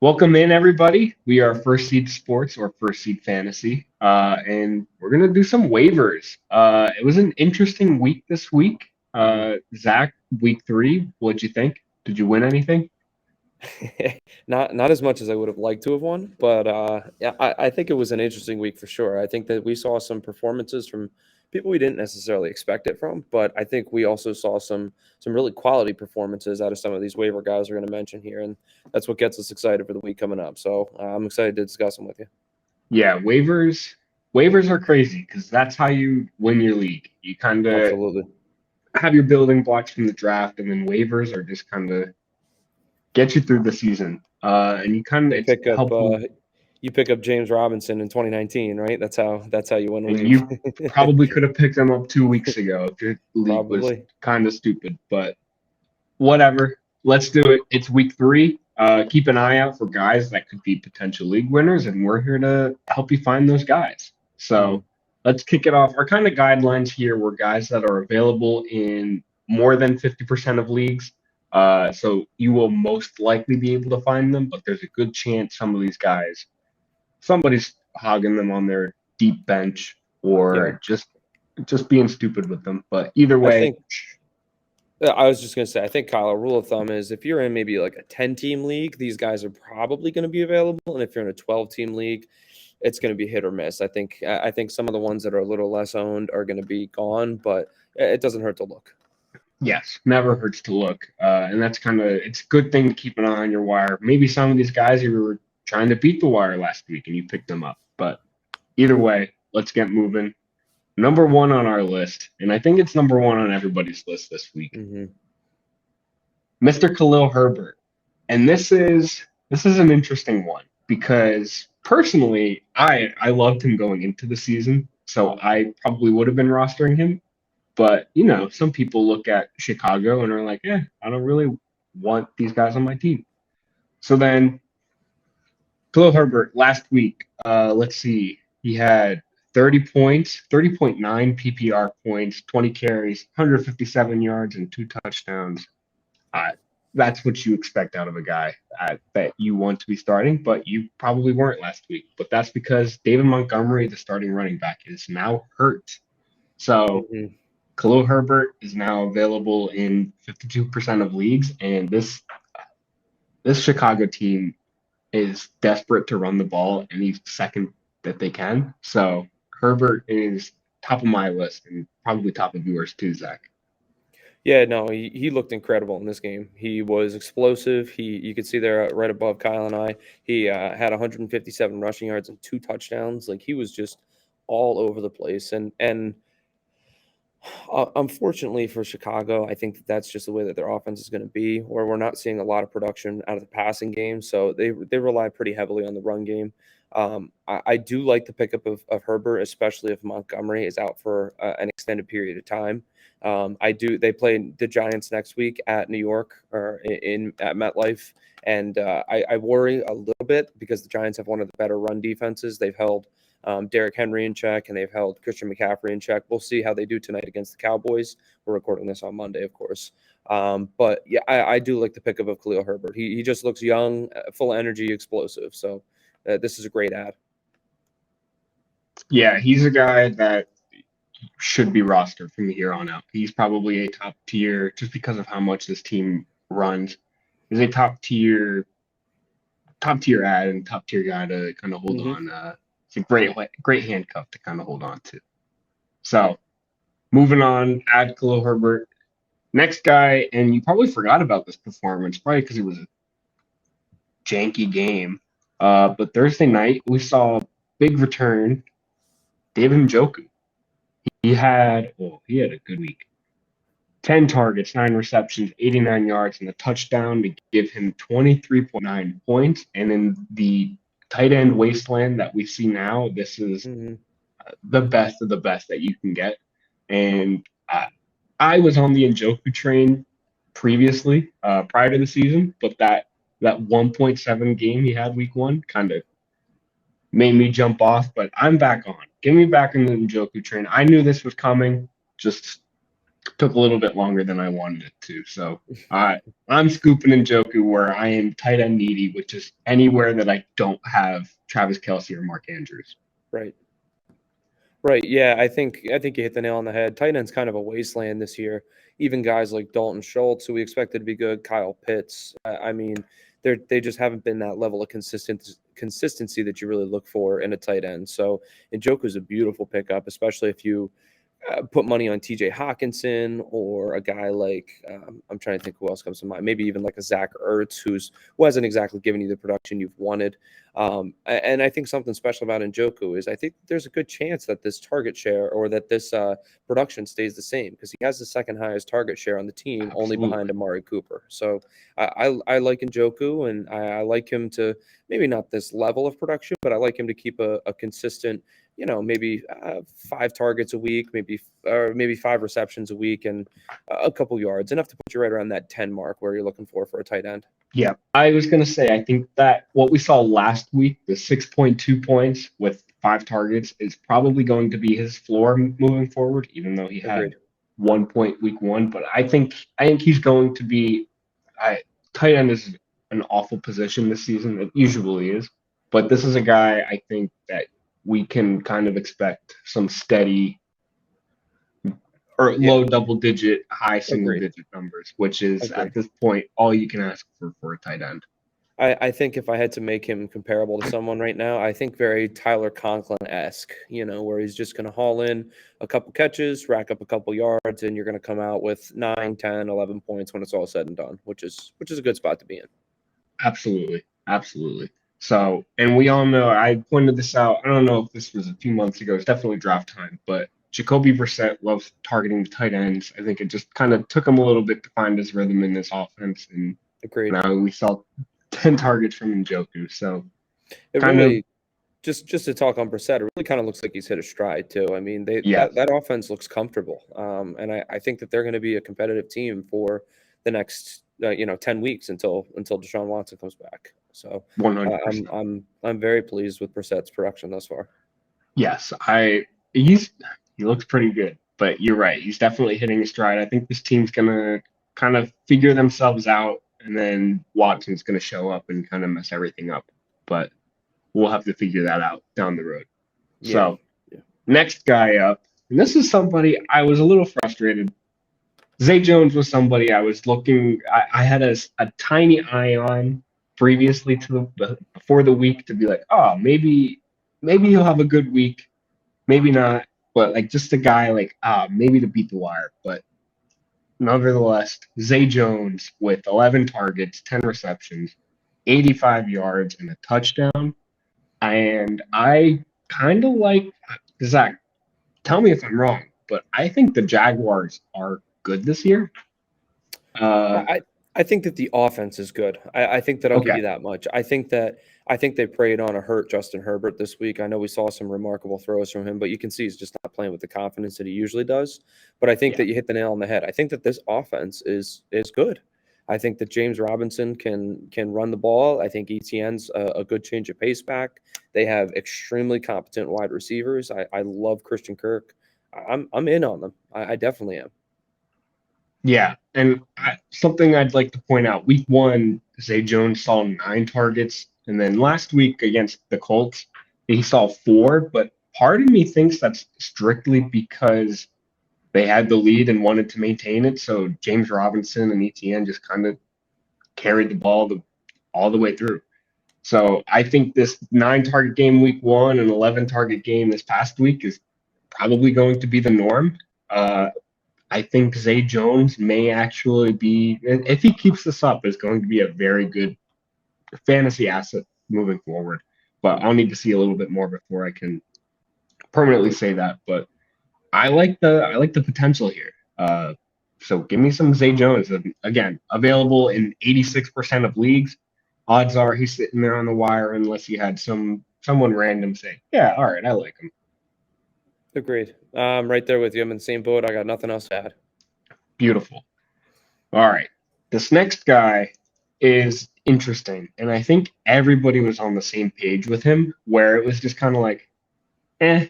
Welcome in, everybody. We are First Seed Sports or First Seed Fantasy, and we're gonna do some waivers. It was an interesting week this week. Zach, week three, what'd you think? Did you win anything? Not as much as I would have liked to have won, but yeah, I think it was an interesting week for sure. I think that we saw some performances from people we didn't necessarily expect it from, but I think we also saw some really quality performances out of some of these waiver guys we're going to mention here, and that's what gets us excited for the week coming up. So I'm excited to discuss them with you. Yeah, waivers are crazy because that's how you win your league. You kind of Absolutely. have your building blocks from the draft, and then waivers are just kind of get you through the season. And you kind of You it's pick up helpful. you pick up James Robinson in 2019, right? That's how you win a And league. you probably could have picked them up 2 weeks ago if your league was Probably. kind of stupid, but whatever. Let's do it. It's week three. Keep an eye out for guys that could be potential league winners, and we're here to help you find those guys. Mhm. So let's kick it off. Our kind of guidelines here were guys that are available in more than 50% of leagues. So you will most likely be able to find them, but there's a good chance some of these guys, somebody's hogging them on their deep bench Yeah. or just being stupid with them. But either I way, think I was just gonna say, I think Kyle, a rule of thumb is if you're in maybe like a 10-team league, these guys are probably going to be available, and if you're in a 12-team league, it's going to be hit or miss. I think some of the ones that are a little less owned are going to be gone, but it doesn't hurt to look. yes, never hurts to look. And that's kind of it's a good thing to keep an eye on your wire. Maybe some of these guys you were trying to beat the wire last week and you picked them up. But either way, let's get moving. Number one on our list, and I think it's number one on everybody's list this week, Hmm. Mr. Khalil Herbert. And this is an interesting one because personally, I loved him going into the season, so I probably would have been rostering him. But some people look at Chicago and are like, I don't really want these guys on my team. So then Khalil Herbert last week, let's see, he had 30 points, 30.9 PPR points, 20 carries, 157 yards, and two touchdowns. Uh, that's what you expect out of a guy that you want to be starting, but you probably weren't last week. But that's because David Montgomery, the starting running back, is now hurt. So Hmm. Khalil Herbert is now available in 52% of leagues, and this Chicago team is desperate to run the ball any second that they can. So Herbert is top of my list and probably top of yours too, Zach. Yeah, no, he looked incredible in this game. He was explosive. You could see there right above Kyle and I. He had 157 rushing yards and two touchdowns. Like he was just all over the place, and unfortunately for Chicago, I think that that's just the way that their offense is going to be, or we're not seeing a lot of production out of the passing game. So they rely pretty heavily on the run game. I do like the pickup of Herbert, especially if Montgomery is out for an extended period of time. I do. They play the Giants next week at New York or at MetLife, and I worry a little bit because the Giants have one of the better run defenses. They've held Derrick Henry in check, and they've held Christian McCaffrey in check. We'll see how they do tonight against the Cowboys. We're recording this on Monday, of course. But yeah, I do like the pickup of Khalil Herbert. He just looks young, full of energy, explosive. So this is a great ad. Yeah, he's a guy that should be rostered from here on out. He's probably a top tier just because of how much this team runs. He's a top tier ad and top tier guy to kind of hold Hmm. on. It's a great handcuff to kind of hold on to. So moving on, add Khalil Herbert. Next guy, and you probably forgot about this performance, probably because it was a janky game. But Thursday night we saw big return, David Njoku. He had a good week. 10 targets, 9 receptions, 89 yards, and a touchdown to give him 23.9 points. And in the tight end wasteland that we see now, this is Hmm. the best of the best that you can get. And I was on the Njoku train previously, prior to the season, but that 1.7 game he had week one kind of made me jump off. But I'm back on. Get me back in the Njoku train. I knew this was coming. Just Took a little bit longer than I wanted it to. So I'm scooping Njoku where I am tight end needy, which is anywhere that I don't have Travis Kelce or Mark Andrews. Right. Right. Yeah, I think you hit the nail on the head. Tight end's kind of a wasteland this year. Even guys like Dalton Schultz, who we expected to be good, Kyle Pitts. I mean, they just haven't been that level of consistency that you really look for in a tight end. So Njoku's a beautiful pickup, especially if you put money on TJ Hawkinson or a guy like I'm trying to think who else comes to mind. Maybe even like a Zach Ertz, who hasn't exactly given you the production you've wanted. And I think something special about Njoku is I think there's a good chance that this target share or that this production stays the same because he has the second highest target share on the team, only behind Absolutely. Amari Cooper. So I like Njoku, and I like him to maybe not this level of production, but I like him to keep a consistent, maybe 5 targets a week, maybe 5 receptions a week, and a couple yards, enough to put you right around that 10 mark where you're looking for a tight end. Yeah, I was going to say, I think that what we saw last week, the 6.2 points with 5 targets, is probably going to be his floor moving forward, even though he had Agreed. 1 point week one. But I think he's going to be. Tight end is an awful position this season. It usually is, but this is a guy I think that we can kind of expect some steady or Yeah, low double digit, high single agreed. digit numbers, which is at Agreed. this point all you can ask for a tight end. I think if I had to make him comparable to someone right now, I think very Tyler Conklin-esque, where he's just going to haul in a couple catches, rack up a couple yards, and you're going to come out with 9, 10, 11 points when it's all said and done, which is a good spot to be in. Absolutely. Absolutely. So, and we all know, I pointed this out. I don't know if this was a few months ago. It's definitely draft time, but Jacoby Brissett loves targeting the tight ends. I think it just kind of took him a little bit to find his rhythm in this offense. And Agreed. now we saw 10 targets from Njoku. So, It kind of, really just to talk on Brissett, it really kind of looks like he's hit a stride too. I mean, yes, that offense looks comfortable, and I think that they're going to be a competitive team for the next 10 weeks until Deshaun Watson comes back. So I'm 100%. I'm very pleased with Brissett's production thus far. Yes, he looks pretty good, but you're right. He's definitely hitting a stride. I think this team's gonna kind of figure themselves out, and then Watson's gonna show up and kind of mess everything up. But we'll have to figure that out down the road. Yeah, So yeah, next guy up, and this is somebody I was a little frustrated. Zay Jones was somebody I was looking. I had a tiny eye on previously to before the week to be like, oh, maybe he'll have a good week, maybe not, but like just a guy like maybe to beat the wire. But nevertheless, Zay Jones with 11 targets, 10 receptions, 85 yards, and a touchdown. And I kind of like Zach. Tell me if I'm wrong, but I think the Jaguars are good this year. Uh, I I think that the offense is good. I think that I'll give okay, you that much. I think they preyed on a hurt Justin Herbert this week. I know we saw some remarkable throws from him, but you can see he's just not playing with the confidence that he usually does. But I think yeah, that you hit the nail on the head. I think that this offense is good. I think that James Robinson can run the ball. I think ETN's a good change of pace back. They have extremely competent wide receivers. I love Christian Kirk. I'm in on them. I definitely am. yeah. And something I'd like to point out: Week one, Zay Jones saw 9 targets, and then last week against the Colts, he saw 4. But part of me thinks that's strictly because they had the lead and wanted to maintain it. So James Robinson and ETN just kind of carried the ball all the way through. So I think this 9 target game week one and 11 target game this past week is probably going to be the norm. Uh, I think Zay Jones may actually be, if he keeps this up, is going to be a very good fantasy asset moving forward. But I'll need to see a little bit more before I can permanently say that. But I like the potential here. So give me some Zay Jones. Again, available in 86% of leagues. Odds are he's sitting there on the wire unless you had someone random say, "Yeah, all right, I like him." Agreed. Right there with you. I'm in the same boat. I got nothing else to add. Beautiful. All right. This next guy is interesting, and I think everybody was on the same page with him, where it was just kind of like, eh,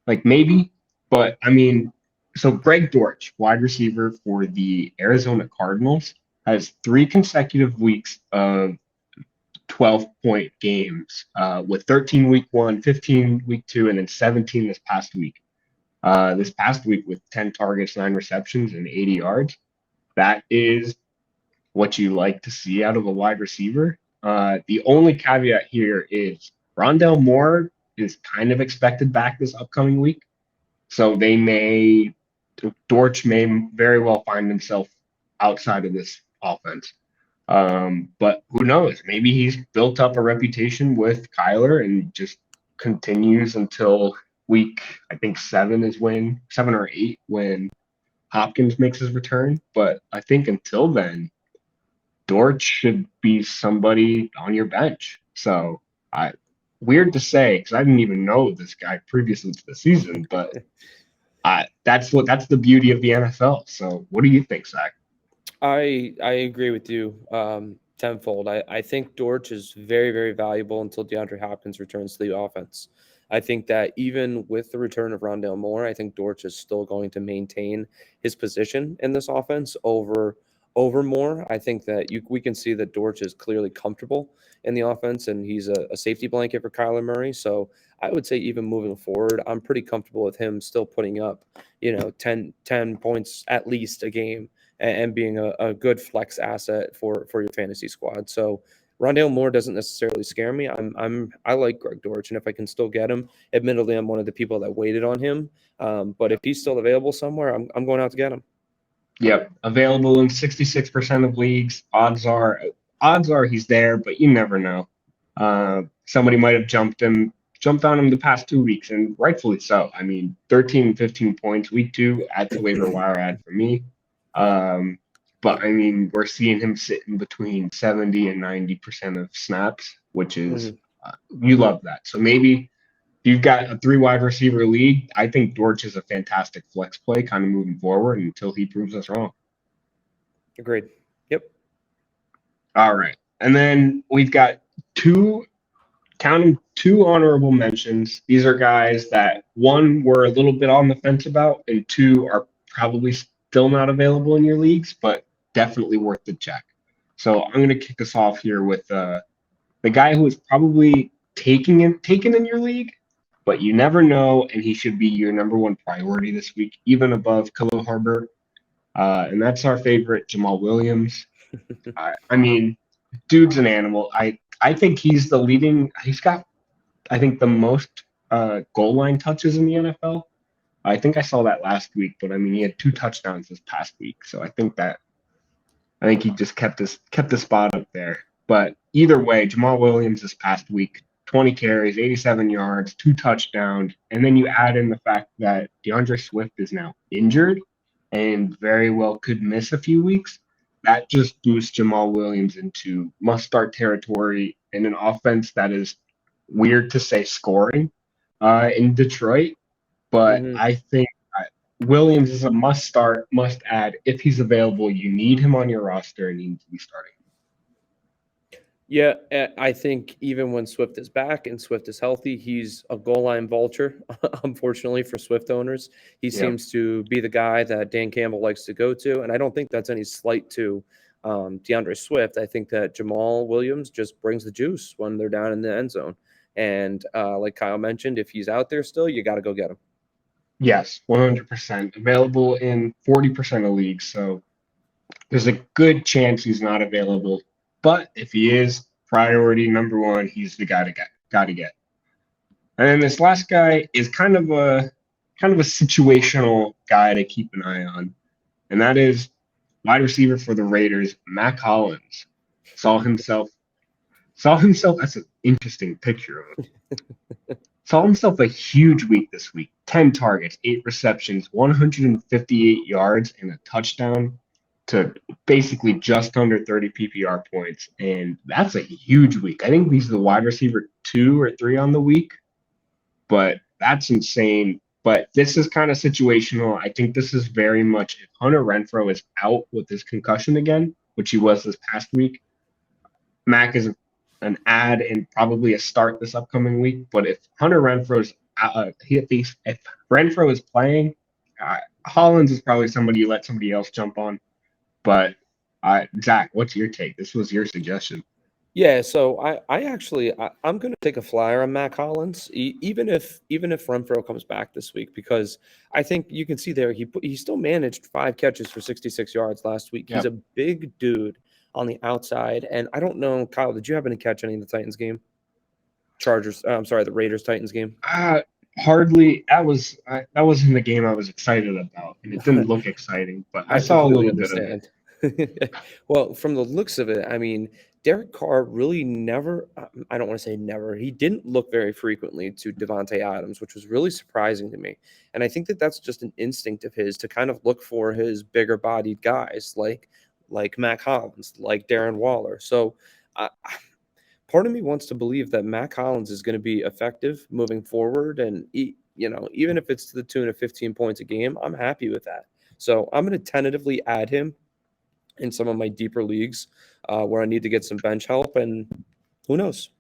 like maybe. But I mean, So Greg Dortch, wide receiver for the Arizona Cardinals, has 3 consecutive weeks of 12-point games, with 13 week one, 15 week two, and then 17 this past week. This past week with 10 targets, 9 receptions, and 80 yards. That is what you like to see out of a wide receiver. The only caveat here is Rondell Moore is kind of expected back this upcoming week. So Dortch may very well find himself outside of this offense. But who knows? Maybe he's built up a reputation with Kyler and just continues until week, I think 7 or 8, when Hopkins makes his return. But I think until then, Dortch should be somebody on your bench. So I weird to say because I didn't even know this guy previously to the season, but that's the beauty of the NFL. So what do you think, Zach? I agree with you tenfold. I think Dortch is very, very valuable until DeAndre Hopkins returns to the offense. I think that even with the return of Rondale Moore, I think Dortch is still going to maintain his position in this offense over Moore. I think that we can see that Dortch is clearly comfortable in the offense, and he's a safety blanket for Kyler Murray. So I would say even moving forward, I'm pretty comfortable with him still putting up, 10 points at least a game and being a good flex asset for your fantasy squad. So Rondale Moore doesn't necessarily scare me. I like Greg Dortch, and if I can still get him, admittedly, I'm one of the people that waited on him. But if he's still available somewhere, I'm going out to get him. Yep, available in 66% of leagues. Odds are he's there, but you never know. Somebody might have jumped on him the past 2 weeks, and rightfully so. I mean, 13 and 15 points week two at the waiver wire ad for me. But I mean, we're seeing him sitting between 70 and 90% of snaps, which is you love that. So maybe you've got a 3 wide receiver league. I think Dortch is a fantastic flex play kind of moving forward until he proves us wrong. Agreed. Yep. All right. And then we've got counting 2 honorable mentions. These are guys that, one, we're a little bit on the fence about, and 2 are probably still not available in your leagues, but definitely worth the check. So I'm going to kick us off here with the guy who is probably taken in your league, but you never know, and he should be your number one priority this week, even above Khalil Herbert. And that's our favorite, Jamal Williams. I mean, dude's an animal. I think he's the leading. He's got, I think, the most goal line touches in the NFL. I think I saw that last week, but I mean, he had 2 touchdowns this past week, so I think he just kept the spot up there. But either way, Jamal Williams this past week, 20 carries, 87 yards, 2 touchdowns, and then you add in the fact that DeAndre Swift is now injured and very well could miss a few weeks. That just boosts Jamal Williams into must-start territory in an offense that is weird to say scoring in Detroit, but I think Williams is a must-start, must-add. If he's available, you need him on your roster and he needs to be starting. Yeah, I think even when Swift is back and Swift is healthy, he's a goal line vulture, unfortunately for Swift owners. He seems to be the guy that Dan Campbell likes to go to, and I don't think that's any slight to DeAndre Swift. I think that Jamal Williams just brings the juice when they're down in the end zone. And like Kyle mentioned, if he's out there still, you got to go get him. Yes, 100%. Available in 40% of leagues, so there's a good chance he's not available. But if he is, priority number one, he's the guy to get. And then this last guy is kind of a situational guy to keep an eye on, and that is wide receiver for the Raiders, Mac Hollins. Saw himself. That's an interesting picture of him. Saw himself a huge week this week. 10 targets, 8 receptions, 158 yards, and a touchdown to basically just under 30 PPR points. And that's a huge week. I think he's the wide receiver 2 or 3 on the week, but that's insane. But this is kind of situational. I think this is very much if Hunter Renfrow is out with his concussion again, which he was this past week, Mac is an ad and probably a start this upcoming week. But if Hunter Renfrow's if Renfrow is playing, Hollins is probably somebody you let somebody else jump on. But Zach, what's your take? This was your suggestion. Yeah, so I'm going to take a flyer on Mac Hollins, even if Renfro comes back this week, because I think you can see there he still managed 5 catches for 66 yards last week. He's Yep. a big dude on the outside, and I don't know, Kyle, did you happen to catch any of the Titans game? I'm sorry, the Raiders Titans game. Hardly. That wasn't the game I was excited about, and it didn't look exciting. But I I saw a completely little bit of it. understand. Well, from the looks of it, I mean, Derek Carr really never, I don't want to say never, he didn't look very frequently to Devontae Adams, which was really surprising to me. And I think that that's just an instinct of his to kind of look for his bigger bodied guys like Mac Hollins, like Darren Waller. So part of me wants to believe that Mac Hollins is going to be effective moving forward. And, even if it's to the tune of 15 points a game, I'm happy with that. So I'm going to tentatively add him in some of my deeper leagues where I need to get some bench help. And who knows?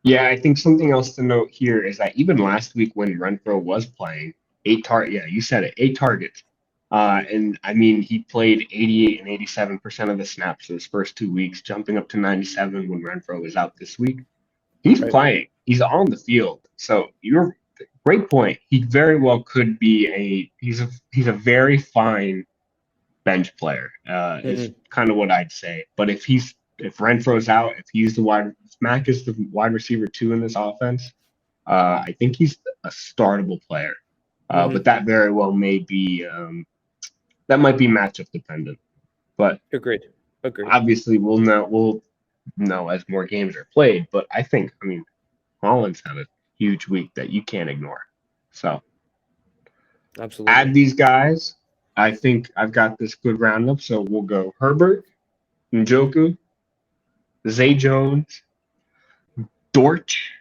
Yeah, I think something else to note here is that even last week when Renfro was playing, yeah, you said it, 8 targets. And I mean, he played 88 and 87% of the snaps for his first 2 weeks, jumping up to 97 when Renfro was out this week. He's Right. playing. He's on the field. So you're great point. He very well could be he's a very fine bench player, is Mhm. kind of what I'd say. But if Renfro's out, if Mac is the wide receiver 2 in this offense, I think he's a startable player. But Mhm. that very well that might be matchup dependent. But Agreed. Agreed. obviously we'll know as more games are played. But I mean, Rollins had a huge week that you can't ignore. So Absolutely. add these guys. I think I've got this good roundup. So we'll go Herbert, Njoku, Zay Jones, Dortch,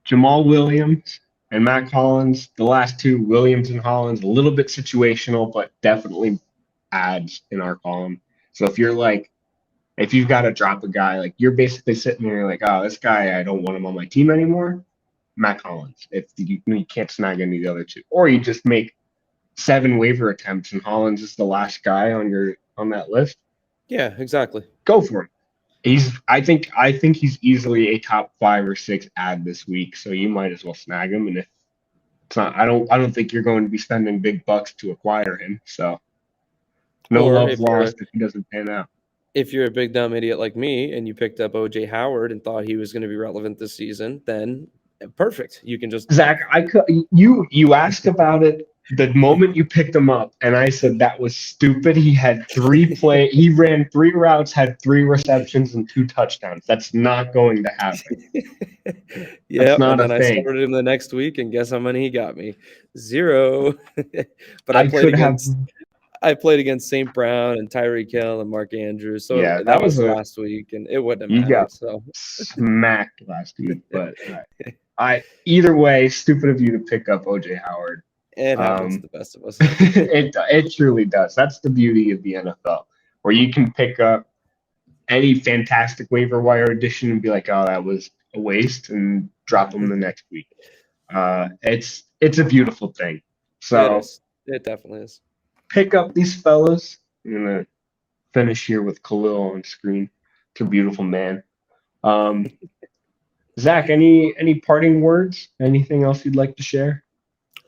Jamal Williams, and Mac Hollins. The last two, Williams and Hollins, a little bit situational, but definitely adds in our column. So if you've got to drop a guy, like you're basically sitting there like, oh, this guy, I don't want him on my team anymore. Mac Hollins. If you can't snag any of the other two, or you just make 7 waiver attempts and Hollins is the last guy on that list, Yeah, exactly. go for him. I think he's easily a top 5 or 6 ad this week, so you might as well snag him. And if it's not, I don't think you're going to be spending big bucks to acquire him. So no Or love lost if he doesn't pan out. if you're a big dumb idiot like me and you picked up OJ Howard and thought he was going to be relevant this season, then perfect. You can just Zach, you asked about it the moment you picked him up, and I said that was stupid. He ran 3 routes, had 3 receptions and 2 touchdowns. That's not going to happen. That's Yep, not and a then I thing. started him the next week, and guess how many he got me? 0. But I could have, I played against St. Brown and Tyreek Hill and Mark Andrews, so yeah, that was last week, and it wouldn't have you got mattered. So smacked last week, but I either way, stupid of you to pick up OJ Howard. it happens to the best of us. It truly does. That's the beauty of the NFL, where you can pick up any fantastic waiver wire addition and be like, oh, that was a waste, and drop them the next week. It's a beautiful thing. It So is. It definitely is. pick up these fellas. I'm gonna finish here with Khalil on screen. It's a beautiful man. Um, Zach, any parting words? Anything else you'd like to share?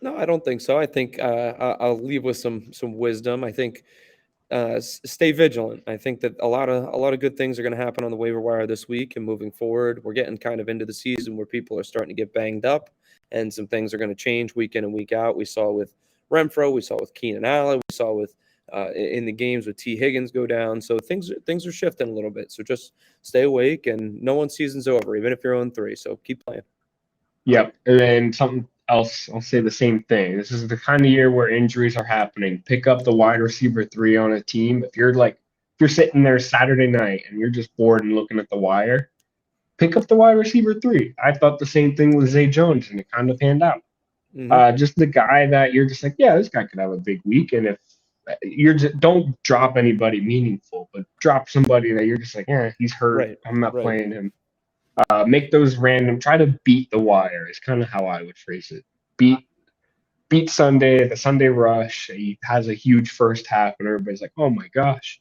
No, I don't think so. I think I'll leave with some wisdom. I think stay vigilant. I think that a lot of good things are going to happen on the waiver wire this week and moving forward. We're getting kind of into the season where people are starting to get banged up, and some things are going to change week in and week out. We saw with Renfro, we saw with Keenan Allen, we saw with in the games with T Higgins go down. So things are shifting a little bit. So just stay awake, and no one's season's over, even if you're on 3. So keep playing. Yep. And then something else, I'll say the same thing. This is the kind of year where injuries are happening. Pick up the wide receiver 3 on a team. If you're sitting there Saturday night and you're just bored and looking at the wire, pick up the wide receiver 3. I thought the same thing with Zay Jones, and it kind of panned out. Hmm. Just the guy that you're just like, yeah, this guy could have a big week. And if you're just, don't drop anybody meaningful, but drop somebody that you're just like, yeah, he's hurt. Right. I'm not Right. playing him. Make those random. Try to beat the wire is kind of how I would phrase it. Beat beat Sunday, the Sunday rush. He has a huge first half, and everybody's like, "Oh my gosh,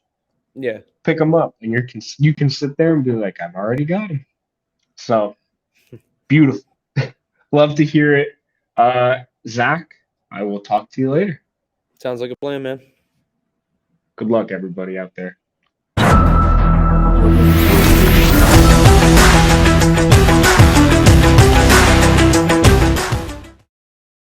Yeah. pick him up!" And you can sit there and be like, "I've already got him." So beautiful. Love to hear it. Zach, I will talk to you later. Sounds like a plan, man. Good luck, everybody out there.